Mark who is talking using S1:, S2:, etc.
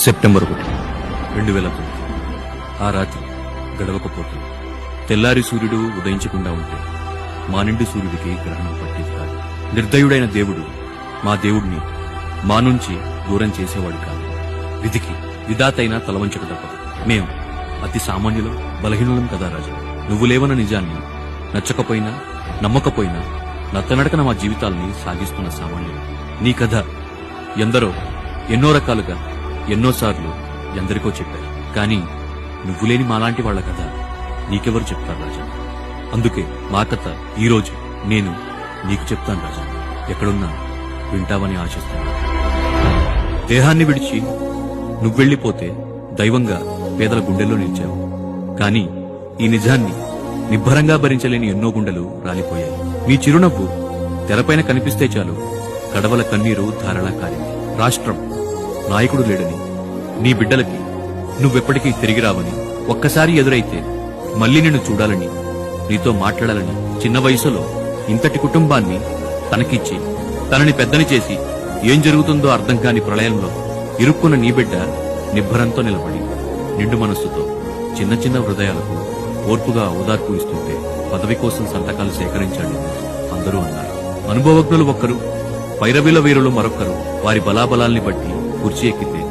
S1: September 1, 2009. ఆ రాత్రి గడవకపోతుంది. తెల్లారి సూర్యుడు ఉదయించకుండా ఉంటే మా నిండు సూర్యుడికి గ్రహణం పట్టేది కాదు. నిర్దయుడైన దేవుడు మా దేవుడిని మా నుంచి దూరం చేసేవాడు కాదు. విధికి విధాతైనా తలవంచక తప్పదు. మేం అతి సామాన్యులం, బలహీనులం కదా రాజా. నువ్వు లేవన్న నిజాన్ని నచ్చకపోయినా నమ్మకపోయినా నత్తనడకన మా జీవితాల్ని సాగిస్తున్న సామాన్యులు. నీ కథ ఎందరో ఎన్నో రకాలుగా ఎన్నోసార్లు ఎందరికో చెప్పారు. కానీ నువ్వు లేని మాలాంటి వాళ్ల కథ నీకెవరు చెప్తారు రాజా. అందుకే మా కథ ఈరోజు నేను నీకు చెప్తాను రాజా. ఎక్కడున్నా వింటావని ఆశిస్తాను. దేహాన్ని విడిచి నువ్వెళ్లిపోతే దైవంగా పేదల గుండెల్లో నిలిచావు. కానీ ఈ నిజాన్ని నిబ్బరంగా భరించలేని ఎన్నో గుండెలు రాలిపోయాయి. నీ చిరునవ్వు తెరపైన కనిపిస్తే చాలు కడవల కన్నీరు ధారలా కారింది. రాష్ట్రం నాయకుడు లేడని, నీ బిడ్డలకి నువ్వెప్పటికీ తిరిగి రావని, ఒక్కసారి ఎదురైతే మళ్లీ నిన్ను చూడాలని, నీతో మాట్లాడాలని చిన్న వయసులో ఇంతటి కుటుంబాన్ని తనకిచ్చి తనని పెద్దని చేసి ఏం జరుగుతుందో అర్థం కాని ప్రళయంలో ఇరుక్కున్న నీ బిడ్డ నిబ్బరంతో నిలబడి నిండు మనస్సుతో చిన్న చిన్న హృదయాలకు ఓర్పుగా ఓదార్పు ఇస్తుంటే పదవి కోసం సంతకాలు సేకరించాడు అందరూ అన్నారు. అనుభవజ్ఞులు ఒక్కరు, పైరవీల వీరులు మరొక్కరు వారి బలాబలాల్ని బట్టి కుర్చీ ఎక్కితే